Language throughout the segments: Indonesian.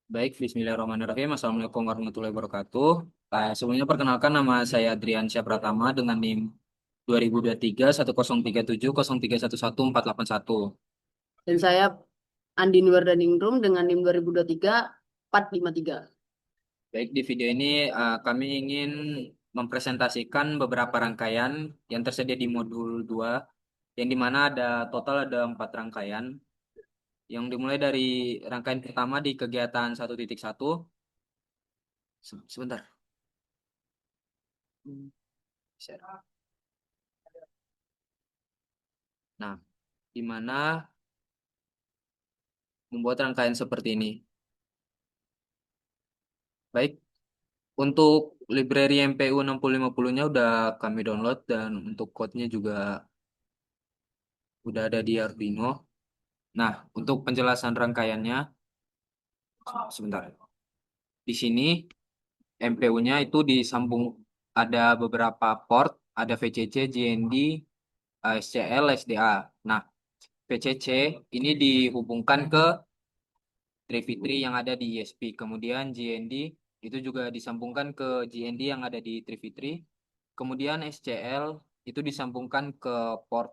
Baik, Bismillahirrahmanirrahim. Assalamualaikum warahmatullahi wabarakatuh. Sebelumnya perkenalkan nama saya Adrian Syapratama dengan NIM 2023 103703111481. Dan saya Andin Wardaningrum dengan NIM 2023 453. Baik, di video ini kami ingin mempresentasikan beberapa rangkaian yang tersedia di modul 2, yang dimana ada 4 rangkaian, yang dimulai dari rangkaian pertama di kegiatan 1.1. Sebentar. Hmm, share. Nah, di mana membuat rangkaian seperti ini. Baik, untuk library MPU 6050-nya udah kami download dan untuk code-nya juga udah ada di Arduino. Nah, untuk penjelasan rangkaiannya, sebentar. Di sini MPU-nya itu disambung, ada beberapa port, ada VCC, JND, SCL, SDA. Nah, VCC ini dihubungkan ke Trifitri yang ada di ESP. Kemudian JND itu juga disambungkan ke JND yang ada di Trifitri. Kemudian SCL itu disambungkan ke port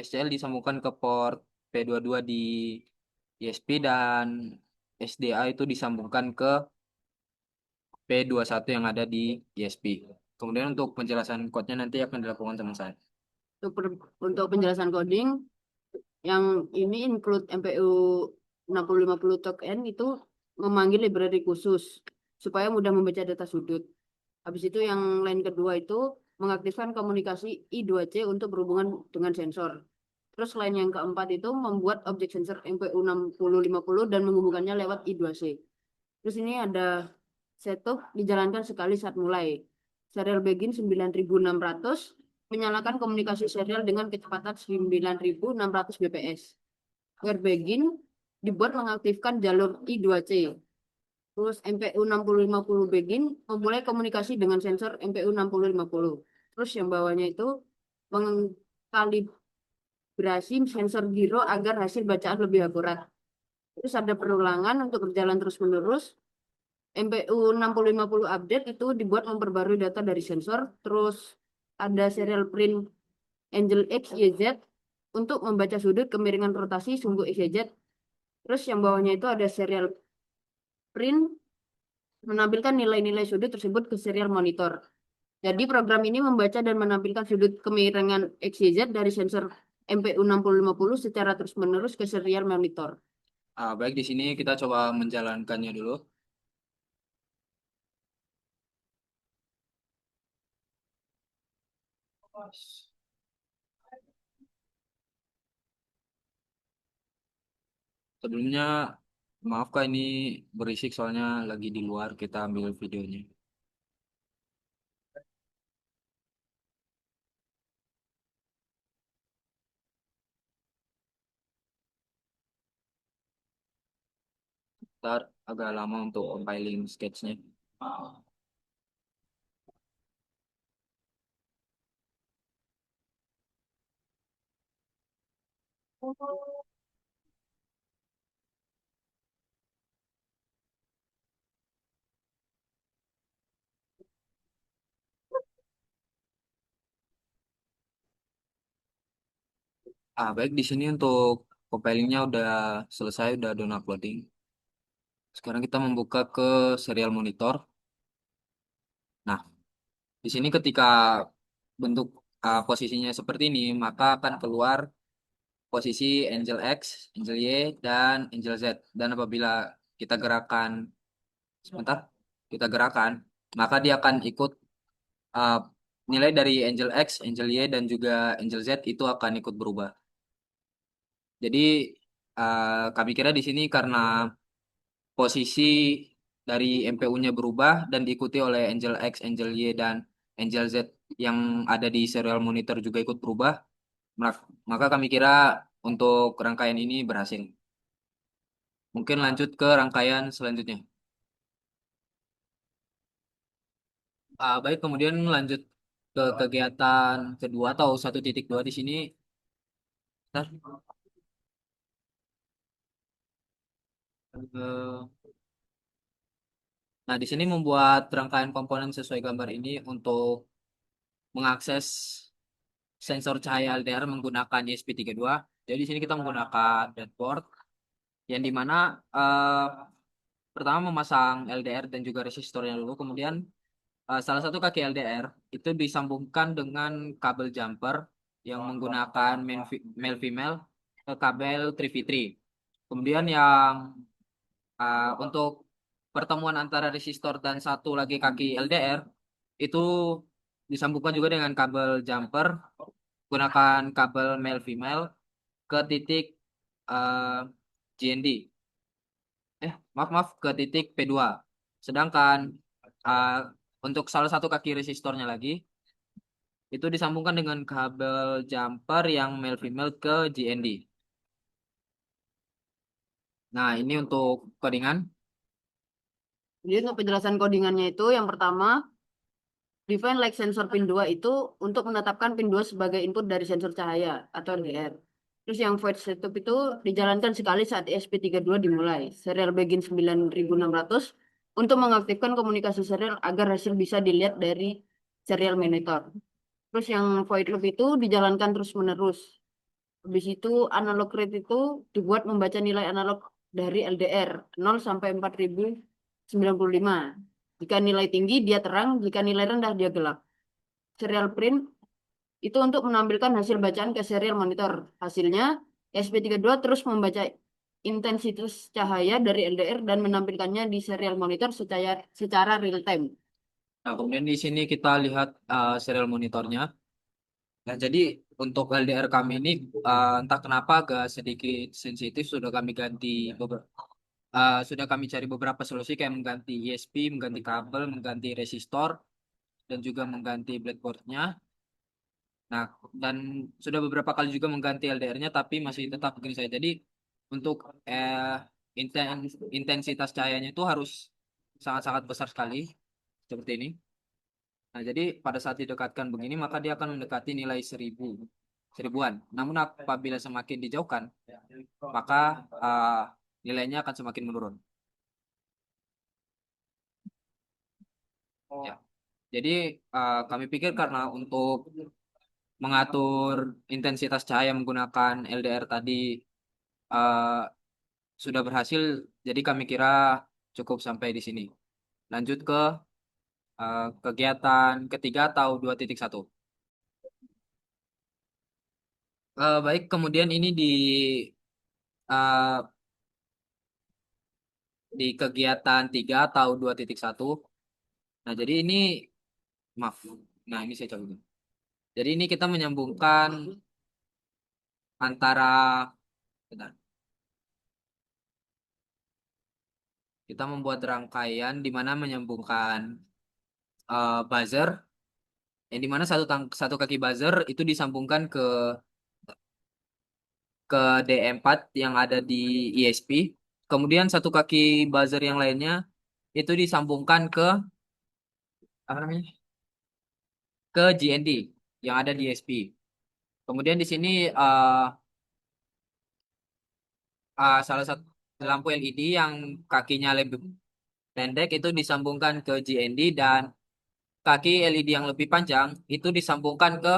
SCL disambungkan ke port P22 di ESP, dan SDA itu disambungkan ke P21 yang ada di ESP. Kemudian untuk penjelasan code-nya nanti akan dilakukan teman saya. Untuk penjelasan coding, yang ini include MPU 6050 token itu memanggil library khusus supaya mudah membaca data sudut. Habis itu yang lain kedua itu mengaktifkan komunikasi I2C untuk berhubungan dengan sensor. Terus lain yang keempat itu membuat objek sensor MPU 6050 dan menghubungkannya lewat I2C. Terus ini ada setup dijalankan sekali saat mulai. Serial begin 9600 menyalakan komunikasi serial dengan kecepatan 9600 bps. Where begin dibuat mengaktifkan jalur I2C. Terus MPU 6050 begin memulai komunikasi dengan sensor MPU 6050. Terus yang bawahnya itu mengkalibrasi sensor giro agar hasil bacaan lebih akurat. Terus ada perulangan untuk berjalan terus-menerus. MPU 6050 update itu dibuat memperbarui data dari sensor. Terus ada serial print Angel X, YZ untuk membaca sudut kemiringan rotasi sumbu X, YZ. Terus yang bawahnya itu ada serial print menampilkan nilai-nilai sudut tersebut ke serial monitor. Jadi program ini membaca dan menampilkan sudut kemiringan X, Y, Z dari sensor MPU 6050 secara terus-menerus ke serial monitor. Baik, di sini kita coba menjalankannya dulu. Sebelumnya, maaf Kak, ini berisik soalnya lagi di luar, kita ambil videonya. Ntar agak lama untuk compiling sketchnya. Baik, di sini untuk compilingnya udah selesai, udah down uploading. Sekarang kita membuka ke serial monitor. Nah, di sini ketika bentuk posisinya seperti ini, maka akan keluar posisi Angel X, Angel Y, dan Angel Z. Dan apabila kita gerakan, sebentar, kita gerakan, maka dia akan ikut uh, nilai dari Angel X, Angel Y, dan juga Angel Z itu akan ikut berubah. Jadi kami kira di sini karena posisi dari MPU-nya berubah dan diikuti oleh Angel X, Angel Y, dan Angel Z yang ada di serial monitor juga ikut berubah, maka kami kira untuk rangkaian ini berhasil. Mungkin lanjut ke rangkaian selanjutnya. Baik, kemudian lanjut ke kegiatan kedua atau 1.2 di sini. Bentar. Eh, Nah, di sini membuat rangkaian komponen sesuai gambar ini untuk mengakses sensor cahaya LDR menggunakan ESP32. Jadi di sini kita menggunakan breadboard yang dimana pertama memasang LDR dan juga resistornya dulu. Kemudian salah satu kaki LDR itu disambungkan dengan kabel jumper yang menggunakan male female ke kabel 3v3. Kemudian yang untuk pertemuan antara resistor dan satu lagi kaki LDR itu disambungkan juga dengan kabel jumper gunakan kabel male female ke titik eh, GND. Maaf maaf ke titik P2. Sedangkan eh, untuk salah satu kaki resistornya lagi itu disambungkan dengan kabel jumper yang male female ke GND. Nah, ini untuk codingan. Jadi untuk penjelasan codingannya itu yang pertama, define like sensor pin 2 itu untuk menetapkan pin 2 sebagai input dari sensor cahaya atau LDR. Terus yang void setup itu dijalankan sekali saat ESP32 dimulai. Serial begin 9600 untuk mengaktifkan komunikasi serial agar hasil bisa dilihat dari serial monitor. Terus yang void loop itu dijalankan terus-menerus. Habis itu analog rate itu dibuat membaca nilai analog dari LDR 0 sampai 4095. Jika nilai tinggi dia terang, jika nilai rendah dia gelap. Serial print itu untuk menampilkan hasil bacaan ke serial monitor. Hasilnya SP32 terus membaca intensitas cahaya dari LDR dan menampilkannya di serial monitor secara real time. Nah, kemudian di sini kita lihat serial monitornya. Nah, jadi untuk LDR kami ini entah kenapa agak sedikit sensitif sudah kami cari beberapa solusi kayak mengganti ESP, mengganti kabel, mengganti resistor dan juga mengganti breadboardnya. Nah, dan sudah beberapa kali juga mengganti LDR-nya tapi masih tetap begini saja. Jadi untuk intensitas cahayanya itu harus sangat-sangat besar sekali seperti ini. Nah, jadi pada saat didekatkan begini maka dia akan mendekati nilai seribuan. Namun apabila semakin dijauhkan maka nilainya akan semakin menurun. Ya. Jadi kami pikir karena untuk mengatur intensitas cahaya menggunakan LDR tadi eh, sudah berhasil, jadi kami kira cukup sampai di sini. Lanjut ke kegiatan ketiga atau 2.1. Baik, kemudian ini eh, di kegiatan 3 atau 2.1. Nah, jadi ini maaf. Nah, ini saya coba dulu. Jadi ini kita menyambungkan antara bentar. Kita membuat rangkaian di mana menyambungkan buzzer yang di mana satu kaki buzzer itu disambungkan ke D4 yang ada di ESP. Kemudian satu kaki buzzer yang lainnya itu disambungkan ke apa namanya? Ke GND yang ada di ESP. Kemudian di sini salah satu lampu LED yang kakinya lebih pendek itu disambungkan ke GND dan kaki LED yang lebih panjang itu disambungkan ke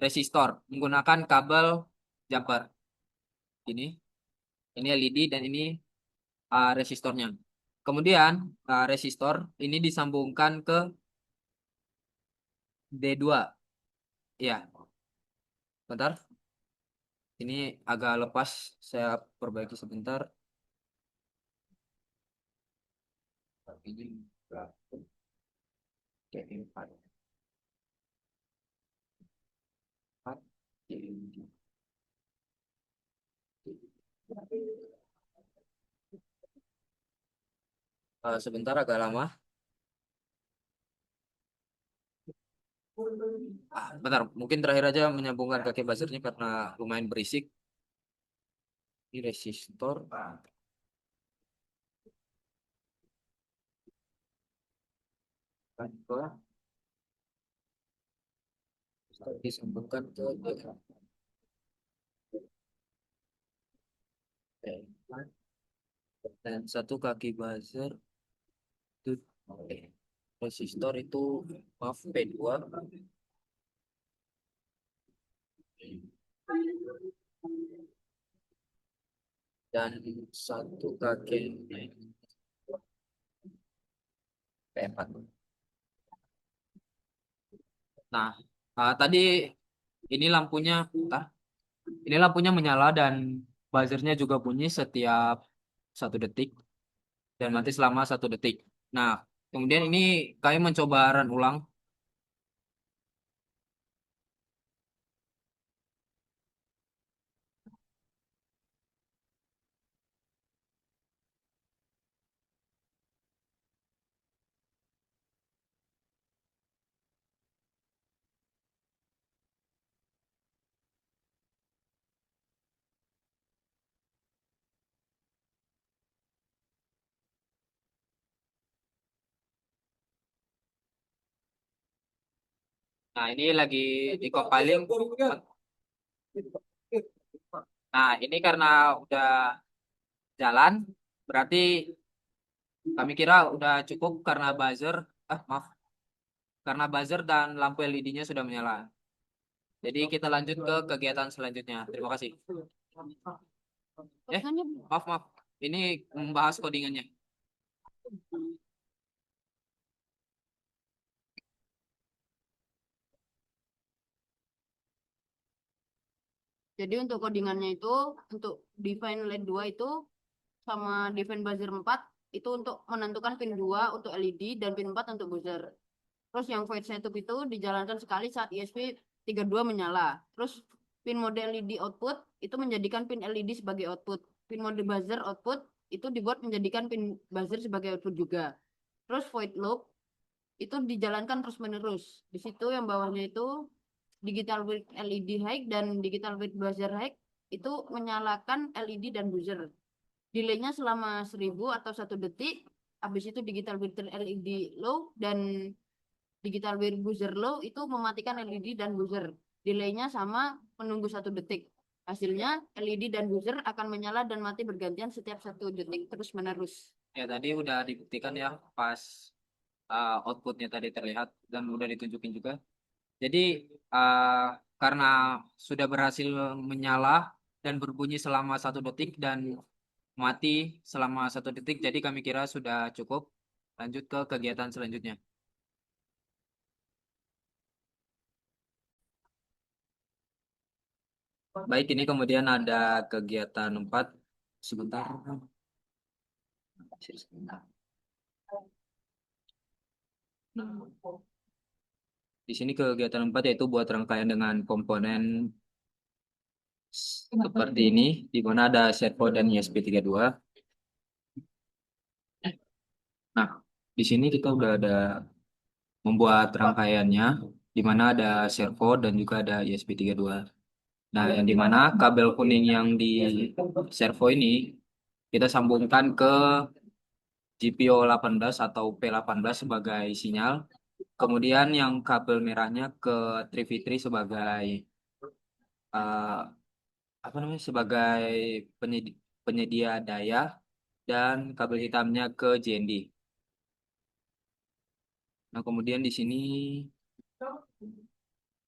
resistor menggunakan kabel jumper. Ini LED dan ini resistornya. Kemudian resistor ini disambungkan ke D2. Ya, bentar. Ini agak lepas. Saya perbaiki sebentar. Ini D4. Sebentar agak lama. Bentar, mungkin terakhir aja menyambungkan kaki buzzernya karena lumayan berisik. Ini resistor. Disambungkan ke D4. Dan satu kaki buzzer itu resistor itu maaf P2 dan satu kaki P4. Nah, tadi ini lampunya, bentar. Ini lampunya menyala dan buzzernya juga bunyi setiap 1 detik dan mati selama 1 detik. Nah, kemudian ini kami mencoba run ulang. Nah, ini lagi di compiling. Nah, ini karena udah jalan, berarti kami kira udah cukup karena maaf, karena buzzer dan lampu LED-nya sudah menyala. Jadi kita lanjut ke kegiatan selanjutnya. Terima kasih. Eh, Codingannya maaf, maaf. Ini membahas codingannya. jadi untuk codingannya itu untuk define LED 2 itu sama define buzzer 4 itu untuk menentukan pin 2 untuk LED dan pin 4 untuk buzzer. Terus yang void setup itu dijalankan sekali saat ISP 32 menyala. Terus pin mode LED output itu menjadikan pin LED sebagai output. Pin mode buzzer output itu dibuat menjadikan pin buzzer sebagai output juga. Terus void loop itu dijalankan terus-menerus. Di situ yang bawahnya itu digital with LED high dan digital with buzzer high itu menyalakan LED dan buzzer. Delaynya selama 1000 atau 1 detik. Habis itu digital with LED low dan digital with buzzer low itu mematikan LED dan buzzer. Delaynya sama menunggu 1 detik. Hasilnya LED dan buzzer akan menyala dan mati bergantian setiap 1 detik terus menerus. Ya, tadi udah dibuktikan ya pas outputnya tadi terlihat dan udah ditunjukin juga. Jadi karena sudah berhasil menyala dan berbunyi selama 1 detik dan mati selama 1 detik, jadi kami kira sudah cukup. Lanjut ke kegiatan selanjutnya. Baik, ini kemudian ada kegiatan 4. Sebentar. Di sini kegiatan 4 yaitu buat rangkaian dengan komponen seperti ini, di mana ada servo dan ISP32. Nah, di sini kita udah ada membuat rangkaiannya, di mana ada servo dan juga ada ISP32. Nah, yang di mana kabel kuning yang di servo ini kita sambungkan ke GPIO 18 atau P18 sebagai sinyal. Kemudian yang kabel merahnya ke Trivitri sebagai eh, apa namanya, sebagai penyedia daya, dan kabel hitamnya ke JND. Nah, kemudian di sini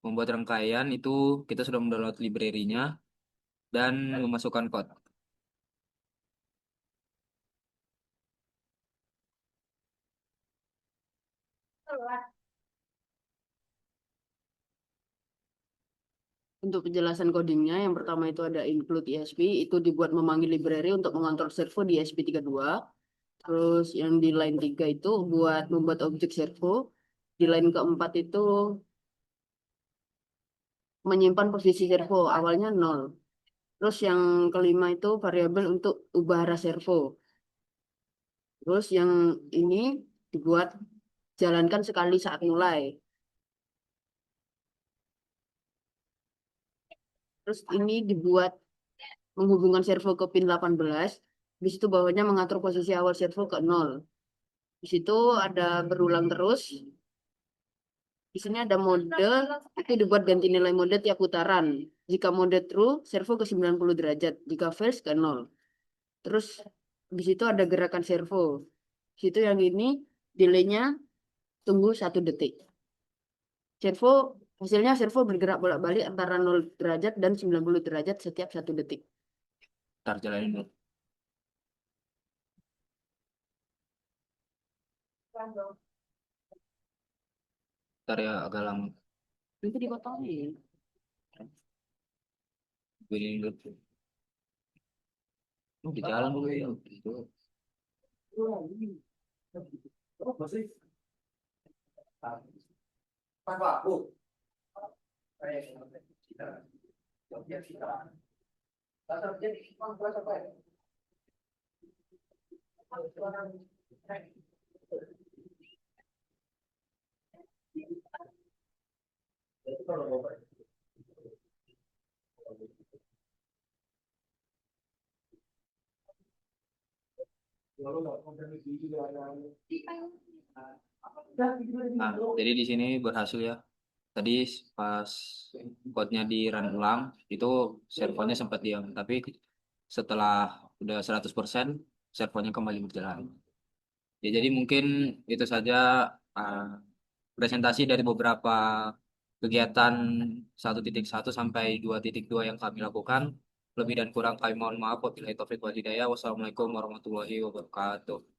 membuat rangkaian itu kita sudah mendownload library-nya dan memasukkan code. Untuk penjelasan codingnya, yang pertama itu ada include ESP, itu dibuat memanggil library untuk mengontrol servo di ESP32. Terus yang di line 3 itu buat membuat objek servo. Di line keempat itu menyimpan posisi servo, awalnya 0. Terus yang kelima itu variabel untuk ubah arah servo. Terus yang ini dibuat jalankan sekali saat mulai. Terus ini dibuat menghubungkan servo ke pin 18. Di situ bawahnya mengatur posisi awal servo ke 0. Di situ ada berulang terus. Di sini ada mode, itu dibuat ganti nilai mode tiap putaran. Jika mode true, servo ke 90 derajat. Jika false, ke 0. Terus Di situ ada gerakan servo. Di situ yang ini delaynya tunggu 1 detik. Servo hasilnya servo bergerak bolak-balik antara 0 derajat dan 90 derajat setiap 1 detik. Ntar jalanin dulu. Ntar ya agak lama. Nanti dipotongin. Begini dulu. Di jalan dulu ya. Gitu. Nah, jadi di sini berhasil ya. Tadi pas code-nya di run ulang, itu servernya sempat diam. Tapi setelah udah 100%, servernya kembali berjalan. Ya, jadi mungkin itu saja uh, presentasi dari beberapa kegiatan 1.1 sampai 2.2 yang kami lakukan. Lebih dan kurang kami mohon maaf. Wabillahi taufiq wal hidayah. Wassalamualaikum warahmatullahi wabarakatuh.